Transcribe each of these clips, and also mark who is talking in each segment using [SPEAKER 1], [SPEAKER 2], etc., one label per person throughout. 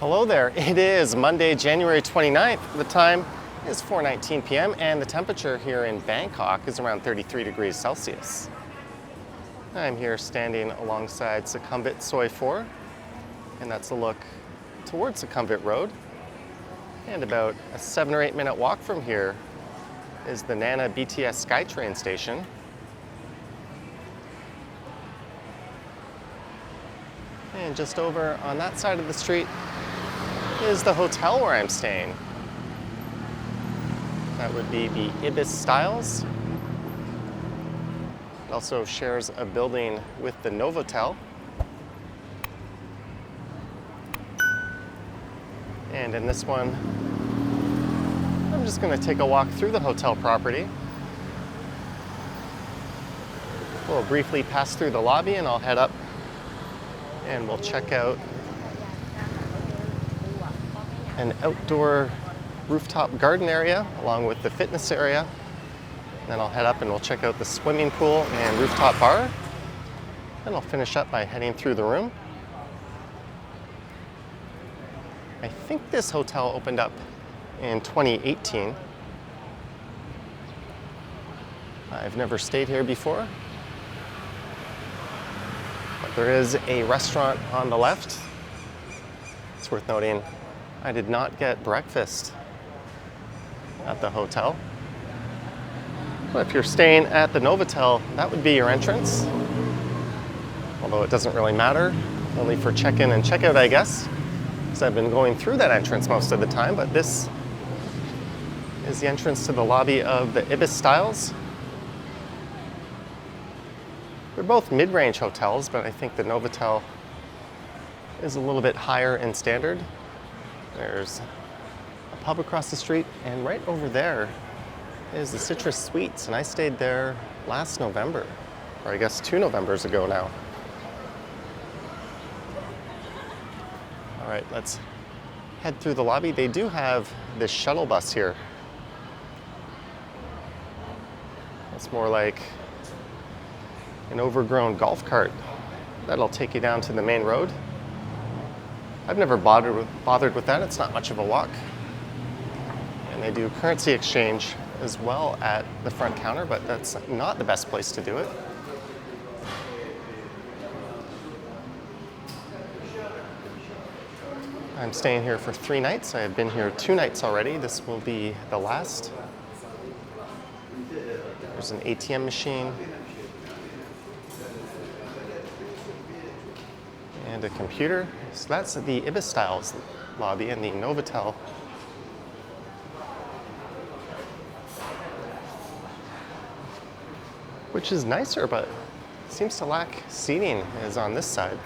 [SPEAKER 1] Hello there. It is Monday, January 29th. The time is 4:19 p.m. and the temperature here in Bangkok is around 33 degrees Celsius. I'm here standing alongside Sukhumvit Soi 4, and that's a look towards Sukhumvit Road. And about a 7 or 8 minute walk from here is the Nana BTS SkyTrain station. And just over on that side of the street is the hotel where I'm staying. That would be the Ibis Styes. It also shares a building with the Novotel. And in this one, I'm just going to take a walk through the hotel property. We'll briefly pass through the lobby and I'll head up and we'll check out an outdoor rooftop garden area along with the fitness area. Then I'll head up and we'll check out the swimming pool and rooftop bar. Then I'll finish up by heading through the room. I think this hotel opened up in 2018. I've never stayed here before. But there is a restaurant on the left. It's worth noting, I did not get breakfast at the hotel. But if you're staying at the Novotel, that would be your entrance. Although it doesn't really matter, only for check-in and check-out, I guess. Because I've been going through that entrance most of the time, but this is the entrance to the lobby of the Ibis Styes. They're both mid-range hotels, but I think the Novotel is a little bit higher in standard. There's a pub across the street, and right over there is the Citrus Suites, and I stayed there last November, or I guess 2 Novembers ago now. All right, let's head through the lobby. They do have this shuttle bus here. It's more like an overgrown golf cart that'll take you down to the main road. I've never bothered with that. It's not much of a walk. And they do currency exchange as well at the front counter, but that's not the best place to do it. I'm staying here for 3 nights. I have been here 2 nights already. This will be the last. There's an ATM machine and a computer. So that's the Ibis Styes lobby and the Novotel. Which is nicer, but seems to lack seating, is on this side.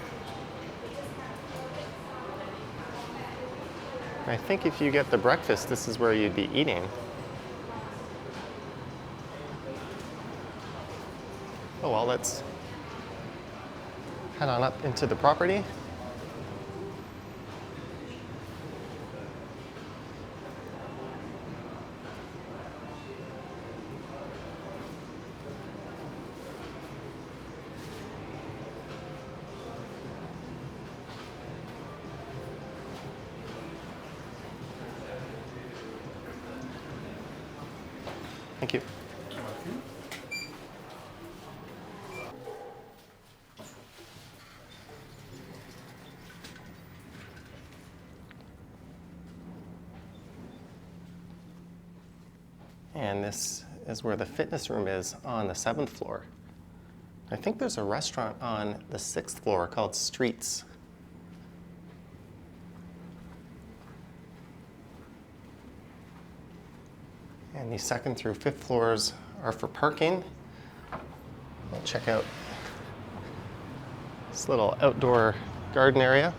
[SPEAKER 1] I think if you get the breakfast, this is where you'd be eating. Oh well, let's head on up into the property. Thank you. And this is where the fitness room is on the 7th floor. I think there's a restaurant on the 6th floor called Streets. And the 2nd through 5th floors are for parking. We'll check out this little outdoor garden area.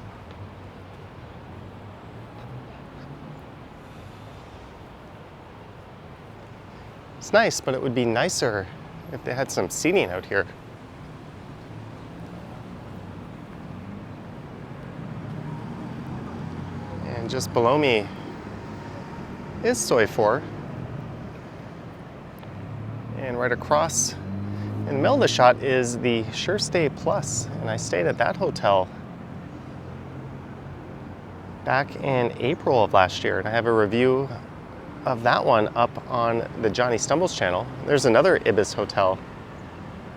[SPEAKER 1] It's nice, but it would be nicer if they had some seating out here. And just below me is Soi 4. And right across in the middle of the shot is the Sure Stay Plus, and I stayed at that hotel back in April of last year, and I have a review of that one up on the Johnny Stumbles channel. There's another Ibis hotel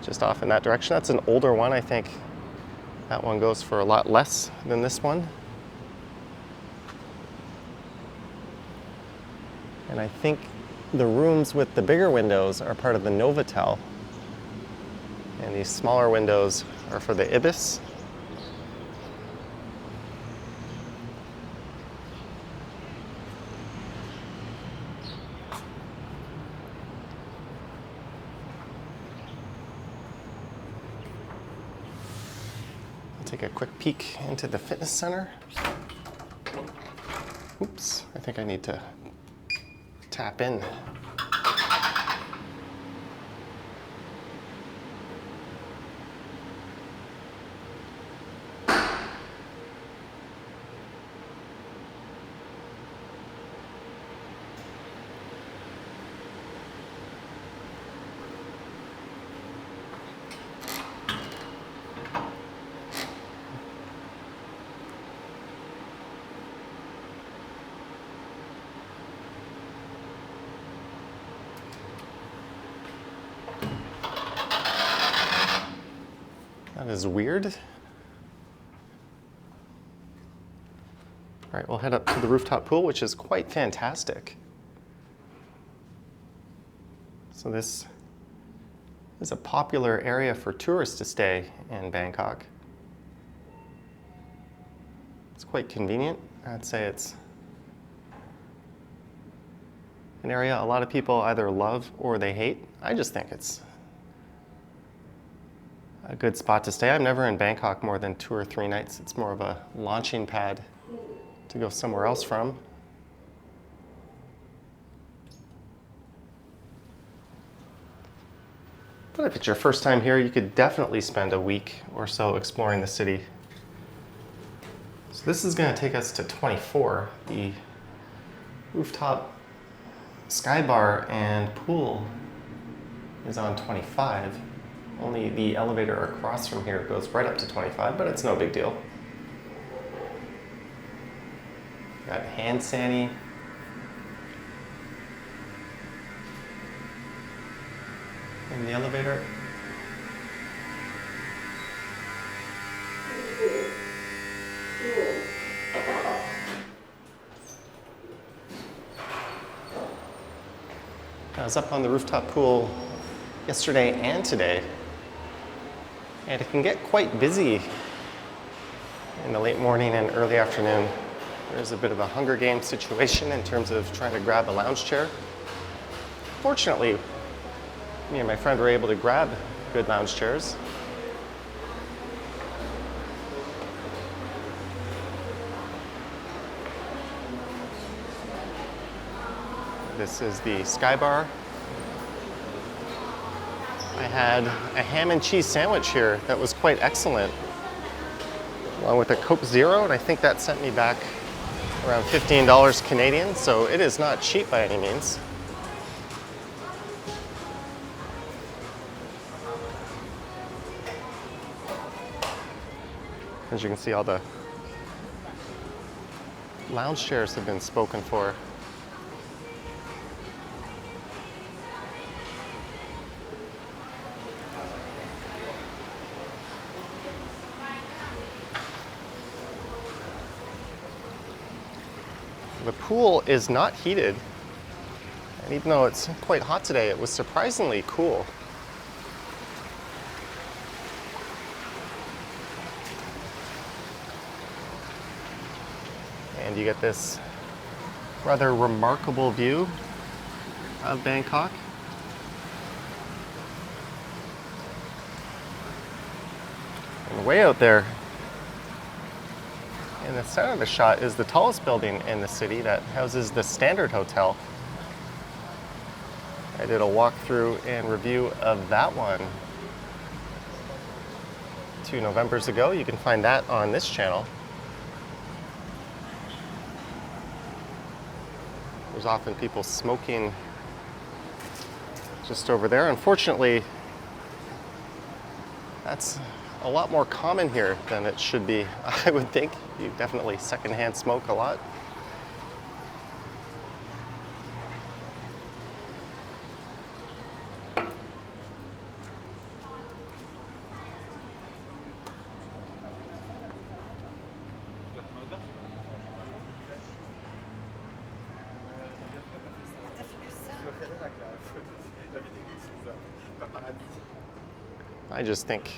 [SPEAKER 1] just off in that direction. That's an older one. I think that one goes for a lot less than this one. And I think the rooms with the bigger windows are part of the Novotel. And these smaller windows are for the Ibis. Take a quick peek into the fitness center. Oops, I think I need to tap in. That is weird. All right, we'll head up to the rooftop pool, which is quite fantastic. So this is a popular area for tourists to stay in Bangkok. It's quite convenient. I'd say it's an area a lot of people either love or they hate. I just think it's a good spot to stay. I'm never in Bangkok more than 2 or 3 nights. It's more of a launching pad to go somewhere else from. But if it's your first time here, you could definitely spend a week or so exploring the city. So this is going to take us to 24. The rooftop sky bar and pool is on 25. Only the elevator across from here goes right up to 25, but it's no big deal. Got hand sani. In the elevator. I was up on the rooftop pool yesterday and today. And it can get quite busy in the late morning and early afternoon. There's a bit of a Hunger Games situation in terms of trying to grab a lounge chair. Fortunately, me and my friend were able to grab good lounge chairs. This is the Sky Bar. I had a ham and cheese sandwich here that was quite excellent, along with a Coke Zero, and I think that sent me back around $15 Canadian, so it is not cheap by any means. As you can see, all the lounge chairs have been spoken for. The pool is not heated, and even though it's quite hot today, it was surprisingly cool. And you get this rather remarkable view of Bangkok. And way out there in the center of the shot is the tallest building in the city that houses the Standard Hotel. I did a walkthrough and review of that one 2 Novembers ago. You can find that on this channel. There's often people smoking just over there. Unfortunately, that's a lot more common here than it should be. I would think you definitely secondhand smoke a lot. I just think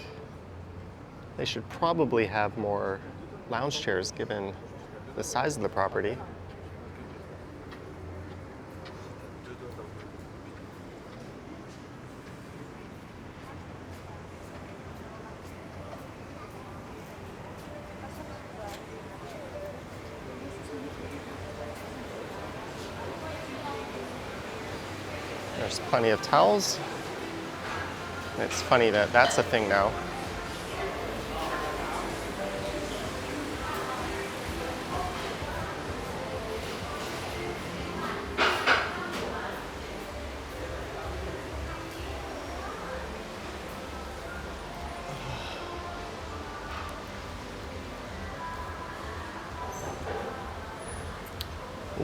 [SPEAKER 1] they should probably have more lounge chairs given the size of the property. There's plenty of towels. It's funny that that's a thing now.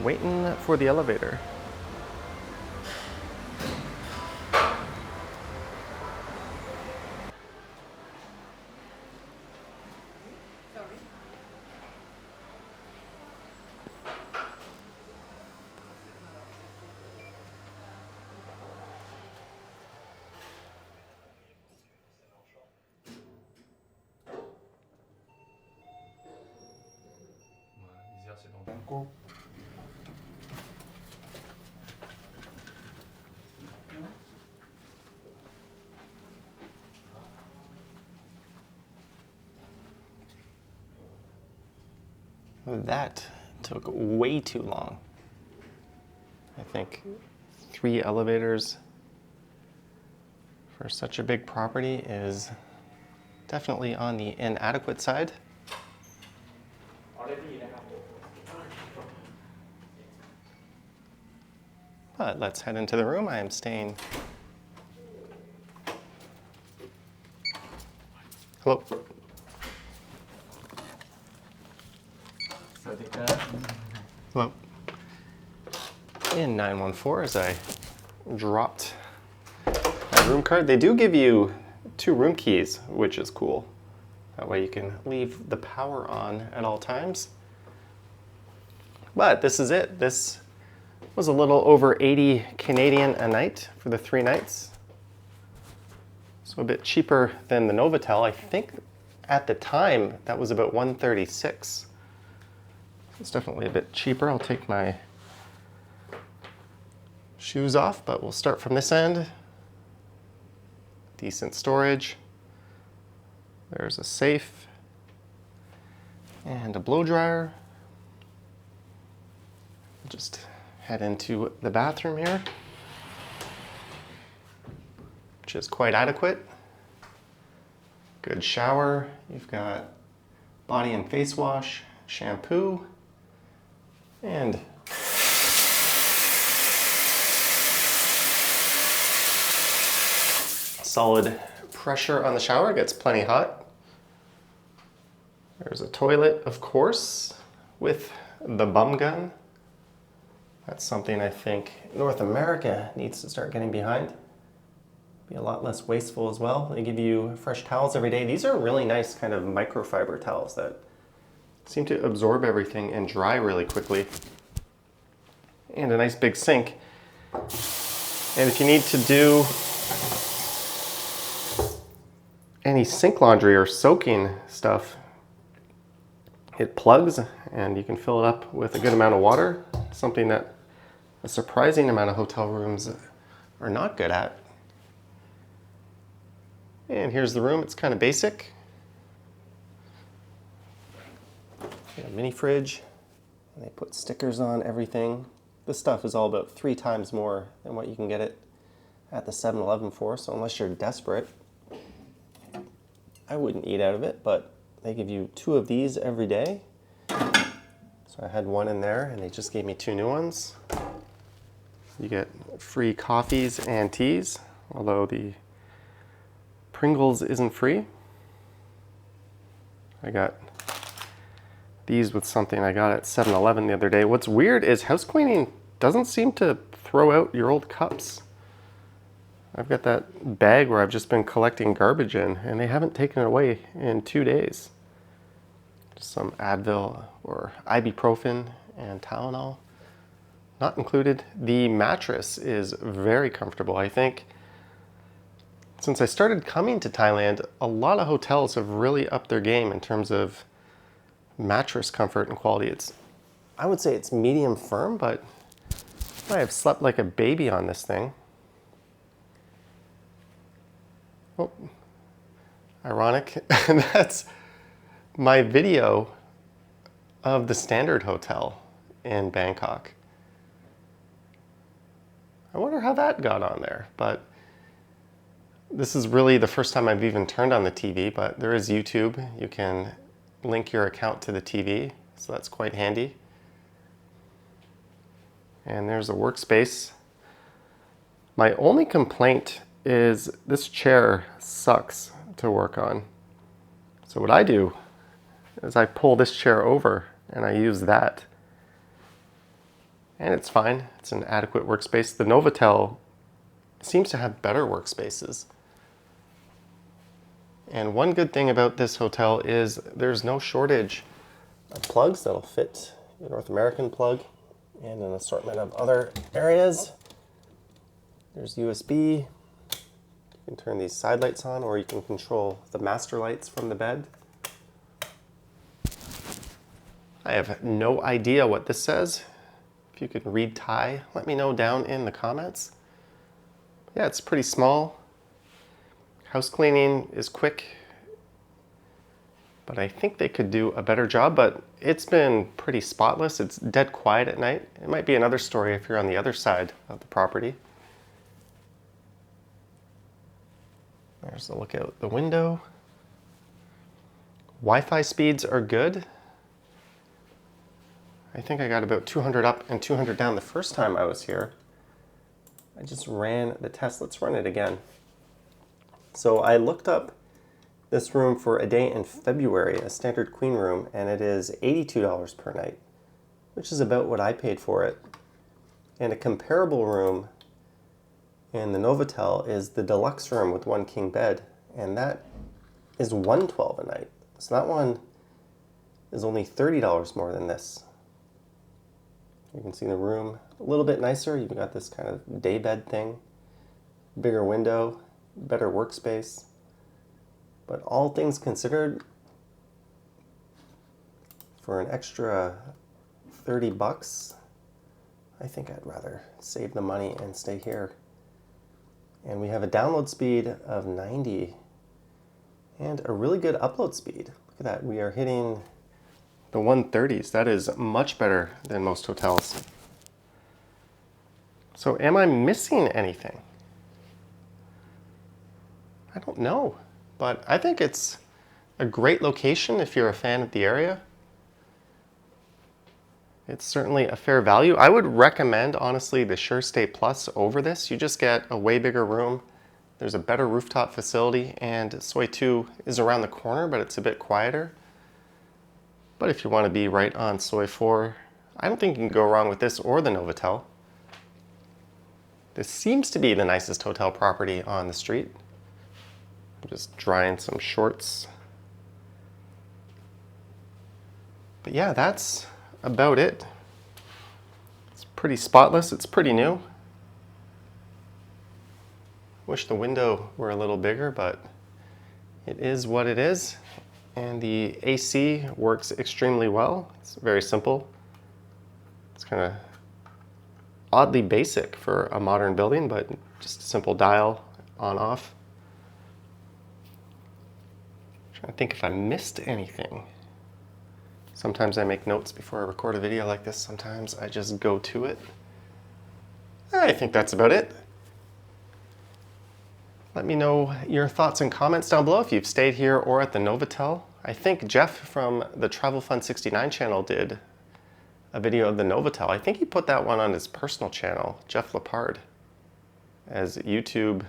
[SPEAKER 1] Waiting for the elevator.
[SPEAKER 2] C'est dans Bangkok.
[SPEAKER 1] That took way too long. I think 3 elevators for such a big property is definitely on the inadequate side. But let's head into the room. I am staying. Hello. Hello. In 914 as I dropped my room card. They do give you 2 room keys, which is cool. That way you can leave the power on at all times. But this is it. This was a little over 80 Canadian a night for the 3 nights. So a bit cheaper than the Novotel. I think at the time that was about 136. It's definitely a bit cheaper. I'll take my shoes off, but we'll start from this end. Decent storage. There's a safe and a blow dryer. Just head into the bathroom here, which is quite adequate. Good shower. You've got body and face wash, shampoo, and solid pressure on the shower. It gets plenty hot. There's a toilet, of course, with the bum gun. That's something I think North America needs to start getting behind. Be a lot less wasteful as well. They give you fresh towels every day. These are really nice kind of microfiber towels that seem to absorb everything and dry really quickly. And a nice big sink. And if you need to do any sink laundry or soaking stuff, it plugs and you can fill it up with a good amount of water, something that a surprising amount of hotel rooms are not good at. And here's the room. It's kind of basic. A mini fridge, and they put stickers on everything. This stuff is all about 3 times more than what you can get it at the 7-Eleven for, so unless you're desperate, I wouldn't eat out of it, but they give you 2 of these every day. So I had 1 in there, and they just gave me 2 new ones. You get free coffees and teas, although the Pringles isn't free. I got these with something I got at 7-Eleven the other day. What's weird is house cleaning doesn't seem to throw out your old cups. I've got that bag where I've just been collecting garbage in, and they haven't taken it away in 2 days. Just some Advil or ibuprofen and Tylenol. Not included. The mattress is very comfortable. I think since I started coming to Thailand, a lot of hotels have really upped their game in terms of mattress comfort and quality. I would say it's medium firm, but I have slept like a baby on this thing. Oh, ironic. That's my video of the Standard Hotel in Bangkok. I wonder how that got on there, but this is really the first time I've even turned on the TV, but there is YouTube. You can link your account to the TV, so that's quite handy. And there's a workspace. My only complaint is this chair sucks to work on. So what I do is I pull this chair over and I use that. And it's fine. It's an adequate workspace. The Novotel seems to have better workspaces. And one good thing about this hotel is there's no shortage of plugs that'll fit your North American plug and an assortment of other areas. There's USB. You can turn these side lights on, or you can control the master lights from the bed. I have no idea what this says. If you can read Thai, let me know down in the comments. Yeah, it's pretty small. House cleaning is quick, but I think they could do a better job, but it's been pretty spotless. It's dead quiet at night. It might be another story if you're on the other side of the property. There's a look out the window. Wi-Fi speeds are good. I think I got about 200 up and 200 down the first time I was here. I just ran the test. Let's run it again. So I looked up this room for a day in February, a standard queen room, and it is $82 per night, which is about what I paid for it. And a comparable room in the Novotel is the deluxe room with one king bed, and that is $112 a night. So that one is only $30 more than this. You can see the room a little bit nicer. You've got this kind of day bed thing, bigger window, better workspace. But all things considered, for an extra 30 bucks, I think I'd rather save the money and stay here. And we have a download speed of 90 and a really good upload speed. Look at that, we are hitting the 130s. That is much better than most hotels. So am I missing anything? I don't know, but I think it's a great location if you're a fan of the area. It's certainly a fair value. I would recommend, honestly, the Sure Stay Plus over this. You just get a way bigger room. There's a better rooftop facility, and Soi 2 is around the corner, but it's a bit quieter. But if you want to be right on Soi 4, I don't think you can go wrong with this or the Novotel. This seems to be the nicest hotel property on the street. I'm just drying some shorts. But yeah, that's about it. It's pretty spotless. It's pretty new. Wish the window were a little bigger, but it is what it is. And the AC works extremely well. It's very simple. It's kind of oddly basic for a modern building, but just a simple dial on off. I'm trying to think if I missed anything. Sometimes I make notes before I record a video like this. Sometimes I just go to it. I think that's about it. Let me know your thoughts and comments down below if you've stayed here or at the Novotel. I think Jeff from the Travel Fun 69 channel did a video of the Novotel. I think he put that one on his personal channel, Jeff Lepard, as YouTube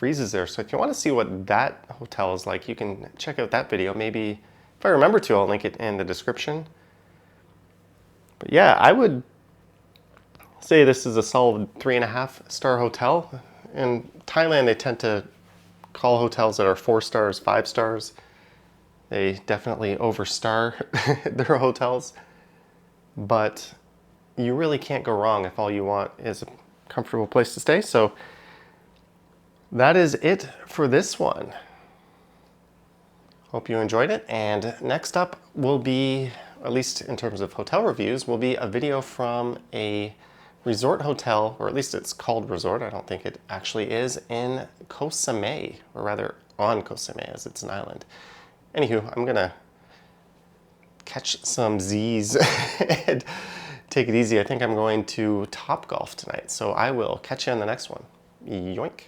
[SPEAKER 1] freezes there. So if you want to see what that hotel is like, you can check out that video. Maybe if I remember to, I'll link it in the description. But yeah, I would say this is a solid 3.5-star hotel. In Thailand, they tend to call hotels that are 4 stars 5 stars. They definitely overstar their hotels, but you really can't go wrong if all you want is a comfortable place to stay. So that is it for this one. Hope you enjoyed it. And next up will be, at least in terms of hotel reviews, will be a video from a resort hotel, or at least it's called resort. I don't think it actually is, in Koh Samui, or rather on Koh Samui, as it's an island. Anywho, I'm gonna catch some Z's and take it easy. I think I'm going to Topgolf tonight, so I will catch you on the next one. Yoink.